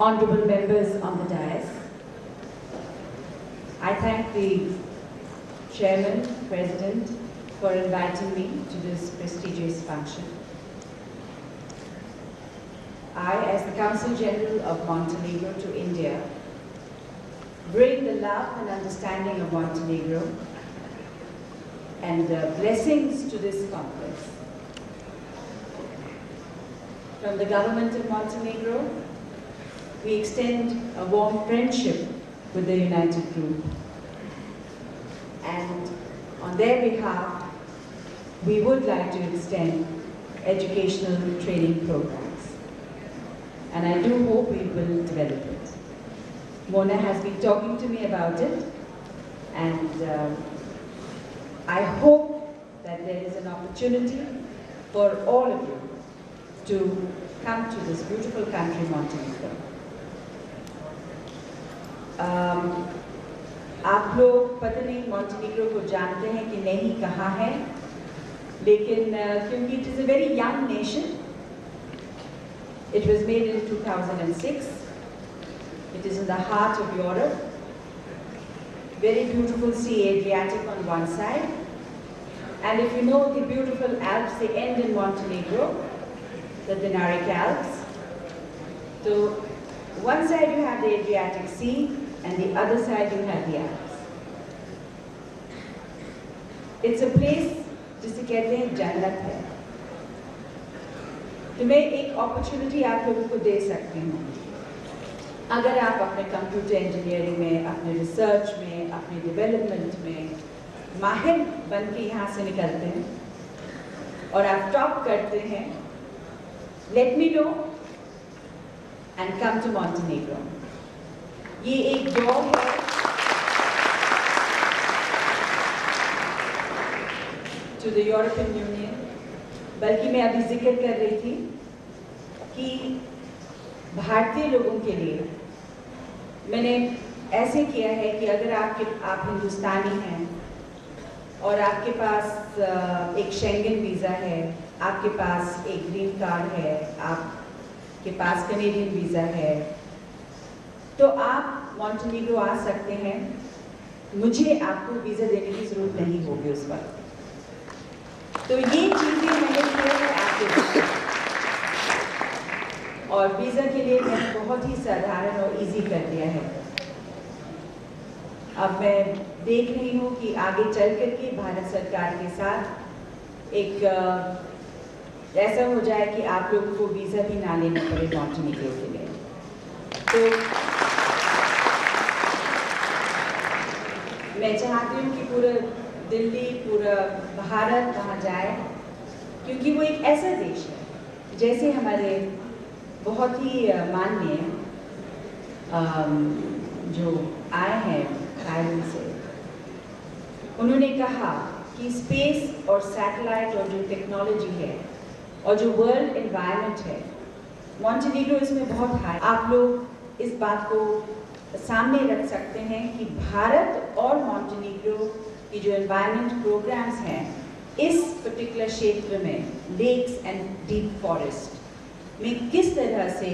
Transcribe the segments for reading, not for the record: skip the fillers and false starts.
honorable members on the dais, I thank the Chairman, President, for inviting me to this prestigious function. I, as the Consul General of Montenegro to India, bring the love and understanding of Montenegro and blessings to this conference. From the government of Montenegro, we extend a warm friendship with the United Group. And on their behalf, we would like to extend educational training programs. And I do hope we will develop it. Mona has been talking to me about it, and I hope that there is an opportunity for all of you to come to this beautiful country, Montenegro. आप लोग पता नहीं Montenegro को जानते हैं कि नहीं कहाँ है, लेकिन क्योंकि it is a very young nation. It was made in 2006. It is in the heart of Europe. Very beautiful Sea Adriatic on one side. And if you know the beautiful Alps, they end in Montenegro, the Dinaric Alps. So one side you have the Adriatic Sea, and the other side you have the Alps. It's a place जिसे कहते हैं जन्नत है. तो मैं एक opportunity आप लोगों को दे सकती हूँ. अगर आप अपने कंप्यूटर इंजीनियरिंग में, अपने रिसर्च में, अपने डेवलपमेंट में माहिर बन के यहाँ से निकलते हैं और आप टॉप करते हैं, let me know and come to Montenegro. ये एक दौर है to the European Union. बल्कि मैं अभी जिक्र कर रही थी कि भारतीय लोगों के लिए मैंने ऐसे किया है कि अगर आप हिंदुस्तानी हैं और आपके पास एक शेंगन वीज़ा है, आपके पास एक ग्रीन कार्ड है, आपके पास कनेडियन वीज़ा है, तो आप मॉन्टेनेग्रो आ सकते हैं. मुझे आपको वीज़ा देने की ज़रूरत नहीं होगी उस वक्त. तो ये चीज़ें मैंने किया है आपके लिए, और वीज़ा के लिए मैंने बहुत ही साधारण और इजी कर दिया है. अब मैं देख रही हूँ कि आगे चल करके भारत सरकार के साथ एक ऐसा हो जाए कि आप लोगों को वीज़ा भी ना लेना पड़े मॉन्टेनेग्रो के लिए. तो मैं चाहती हूँ कि पूरा दिल्ली, पूरा भारत वहाँ जाए, क्योंकि वो एक ऐसा देश है, जैसे हमारे बहुत ही माननीय जो आए हैं थाईलैंड से, उन्होंने कहा कि स्पेस और सैटेलाइट और जो टेक्नोलॉजी है और जो वर्ल्ड एनवायरनमेंट है, मॉन्टेनेग्रो इसमें बहुत हाई. आप लोग इस बात को सामने रख सकते हैं कि भारत और मॉन्टेनेग्रो की जो एनवायरनमेंट प्रोग्राम्स हैं इस पर्टिकुलर क्षेत्र में, लेक्स एंड डीप फॉरेस्ट में, किस तरह से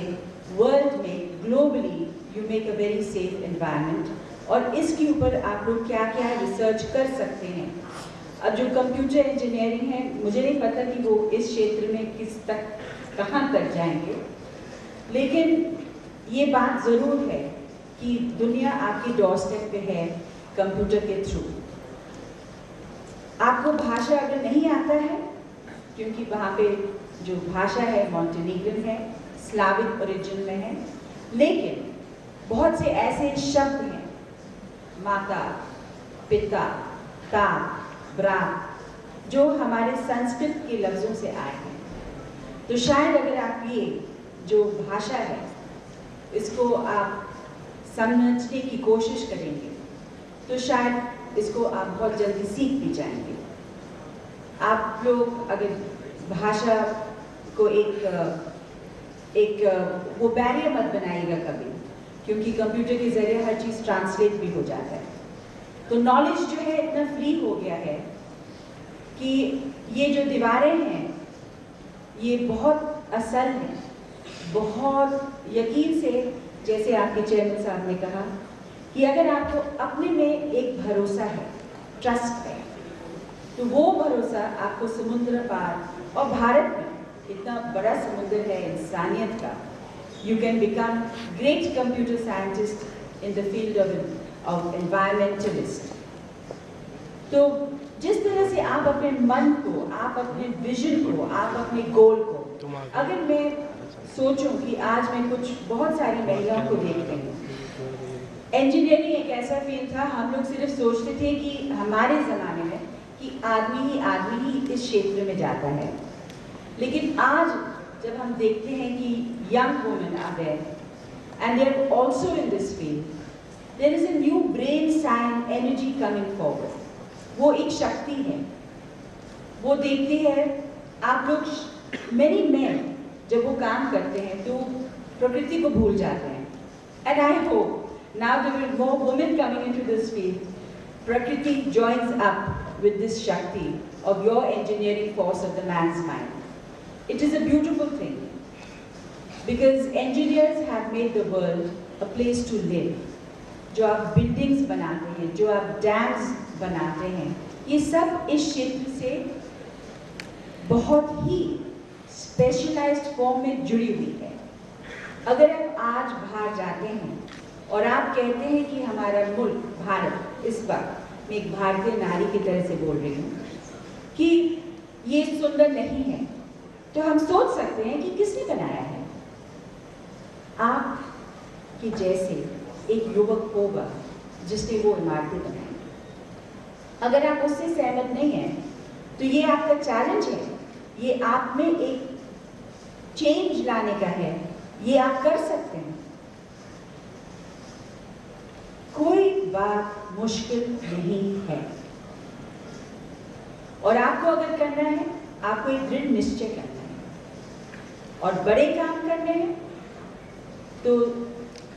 वर्ल्ड में globally you make a very safe environment, और इसके ऊपर आप लोग क्या क्या रिसर्च कर सकते हैं. अब जो कंप्यूटर इंजीनियरिंग है, मुझे नहीं पता कि वो इस क्षेत्र में किस तक, कहाँ तक जाएंगे, लेकिन ये बात ज़रूर है कि दुनिया आपकी डोरस्टेप पे है कंप्यूटर के थ्रू. आपको भाषा अगर नहीं आता है, क्योंकि वहाँ पे जो भाषा है मॉन्टेनेग्रिन है, स्लाविक ओरिजिन में है, लेकिन बहुत से ऐसे शब्द हैं, माता, पिता, ताप, ब्रात, जो हमारे संस्कृत के लफ्ज़ों से आए हैं. तो शायद अगर आप ये जो भाषा है इसको आप समझने की कोशिश करेंगे, तो शायद इसको आप बहुत जल्दी सीख भी जाएंगे. आप लोग अगर भाषा को एक वो बैरियर मत बनाइएगा कभी, क्योंकि कंप्यूटर के ज़रिए हर चीज़ ट्रांसलेट भी हो जाता है. तो नॉलेज जो है इतना फ्री हो गया है कि ये जो दीवारें हैं ये बहुत असल हैं, बहुत यकीन से, जैसे आपके चेयरमैन साहब ने कहा, कि अगर आपको अपने में एक भरोसा है, ट्रस्ट है, तो वो भरोसा आपको समुद्र पार, और भारत में इतना बड़ा समुद्र है इंसानियत का, you can become great computer scientist in the field of environmentalist. तो जिस तरह से आप अपने मन को, आप अपने विजन को, आप अपने गोल को, अगर मैं सोचूं कि आज मैं कुछ बहुत सारी महिलाओं को देखती हूँ, इंजीनियरिंग एक ऐसा फील्ड था, हम लोग सिर्फ सोचते थे कि हमारे ज़माने में कि आदमी ही इस क्षेत्र में जाता है, लेकिन आज जब हम देखते हैं कि young women are there and they are also in this field, there is a new brain science energy coming forward. वो एक शक्ति है, वो देखते हैं आप लोग, मेनी मैन जब वो काम करते हैं तो प्रकृति को भूल जाते हैं, and I hope now there will be more women coming into this field. Prakriti joins up with this Shakti of your engineering force of the man's mind. It is a beautiful thing because engineers have made the world a place to live. जो आप buildings बनाते हैं, जो आप dams बनाते हैं, ये सब इस क्षेत्र से बहुत ही specialized form में जुड़ी हुई है। अगर आप आज बाहर जाते हैं और आप कहते हैं कि हमारा मुल्क भारत, इस वक्त मैं एक भारतीय नारी की तरह से बोल रही हूँ, कि ये सुंदर नहीं है, तो हम सोच सकते हैं कि किसने बनाया है। आप कि जैसे एक युवक होगा जिसने वो इमारतें बनाई, अगर आप उससे सहमत नहीं हैं तो ये आपका चैलेंज है, ये आप में एक चेंज लाने का है, ये आप कर सकते हैं। कोई बात मुश्किल नहीं है, और आपको अगर करना है, आपको एक दृढ़ निश्चय करना है और बड़े काम करने हैं, तो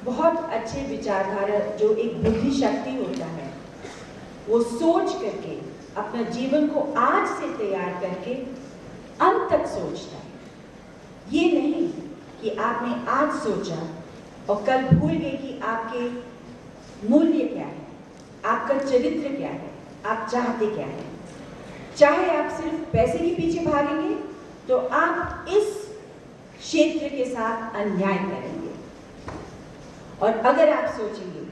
बहुत अच्छे विचारधारा, जो एक बुद्धि शक्ति होता है, वो सोच करके अपना जीवन को आज से तैयार करके अंत तक सोचता है। ये नहीं कि आपने आज सोचा और कल भूल गए कि आपके मूल्य क्या है, आपका चरित्र क्या है, आप चाहते क्या हैं। चाहे आप सिर्फ पैसे के पीछे भागेंगे तो आप इस क्षेत्र के साथ अन्याय करेंगे, और अगर आप सोचेंगे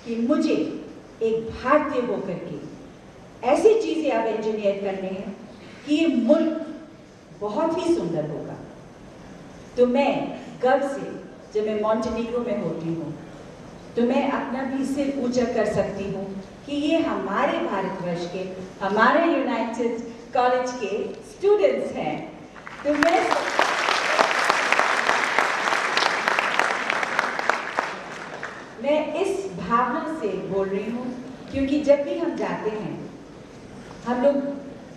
कि मुझे एक भारतीय होकर के ऐसी चीजें आप इंजीनियर करने हैं कि ये मुल्क बहुत ही सुंदर होगा, तो मैं गर्व से, जब मैं मॉन्टेनिग्रो में होती हूँ, तो मैं अपना भी सिर ऊंचा कर सकती हूँ कि ये हमारे भारतवर्ष के, हमारे यूनाइटेड कॉलेज के स्टूडेंट्स हैं। तो मैं इस भावना से बोल रही हूँ, क्योंकि जब भी हम जाते हैं, हम लोग,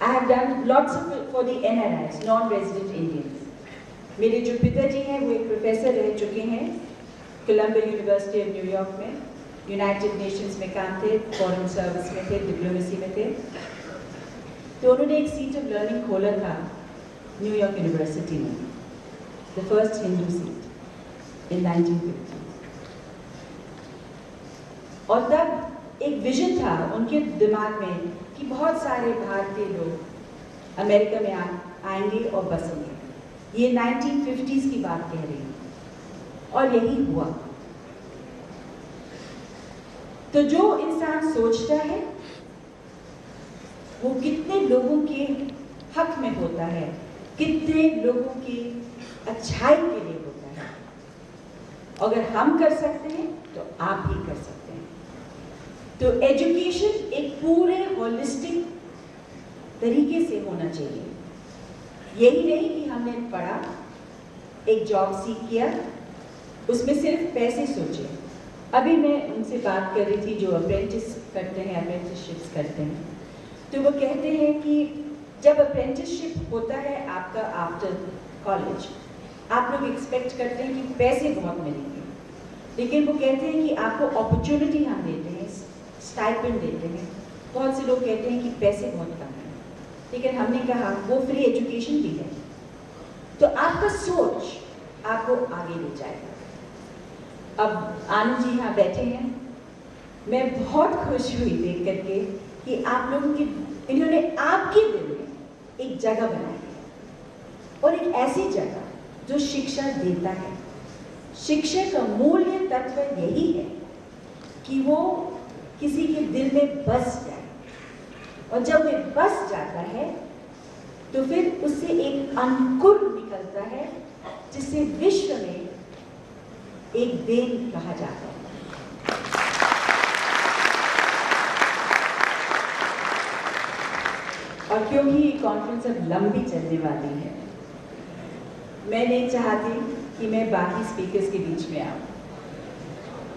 I have done lots for the NRIs, non resident Indians. मेरे जो पिताजी हैं वो एक प्रोफेसर रह चुके हैं कोलंबिया यूनिवर्सिटी ऑफ न्यूयॉर्क में, यूनाइटेड नेशंस में काम थे, फॉरेन सर्विस में थे, डिप्लोमेसी में थे। तो उन्होंने एक सीट ऑफ लर्निंग खोला था न्यूयॉर्क यूनिवर्सिटी में, द फर्स्ट हिंदू सीट इन 1950। और तब एक विजन था उनके दिमाग में कि बहुत सारे भारतीय लोग अमेरिका में आएंगे और बसेंगे। ये 1950s की बात कह रही हूँ, और यही हुआ। तो जो इंसान सोचता है वो कितने लोगों के हक में होता है, कितने लोगों की अच्छाई के लिए होता है। अगर हम कर सकते हैं तो आप भी कर सकते हैं। तो एजुकेशन एक पूरे होलिस्टिक तरीके से होना चाहिए। यही नहीं कि हमने पढ़ा, एक जॉब सीख किया, उसमें सिर्फ पैसे सोचे। अभी मैं उनसे बात कर रही थी जो अप्रेंटिस करते हैं, अप्रेंटिसशिप्स करते हैं, तो वो कहते हैं कि जब अप्रेंटिसशिप होता है आपका आफ्टर कॉलेज, आप लोग एक्सपेक्ट करते हैं कि पैसे बहुत मिलेंगे, लेकिन वो कहते हैं कि आपको अपॉर्चुनिटी हम देते हैं, स्टाइपेंड देते हैं। बहुत से लोग कहते हैं कि पैसे बहुत कम हैं, लेकिन हमने कहा वो फ्री एजुकेशन भी है। तो आपका सोच, आपको आगे ले जाएगा। अब आनंद जी यहाँ बैठे हैं, मैं बहुत खुश हुई देख करके कि आप लोगों की इन्होंने आपके दिल में एक जगह बनाई है और एक ऐसी जगह जो शिक्षा देता है। शिक्षा का मूल्य तत्व यही है कि वो किसी के दिल में बस जाए, और जब वे बस जाता है तो फिर उससे एक अंकुर निकलता है जिसे विश्व में एक देन कहा जाता है। और क्योंकि ये कॉन्फ्रेंस अब लंबी चलने वाली है, मैं नहीं चाहती कि मैं बाकी स्पीकर्स के बीच में आऊं,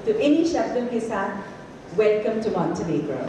तो इन्हीं शब्दों के साथ वेलकम टू मॉन्टेनेग्रो।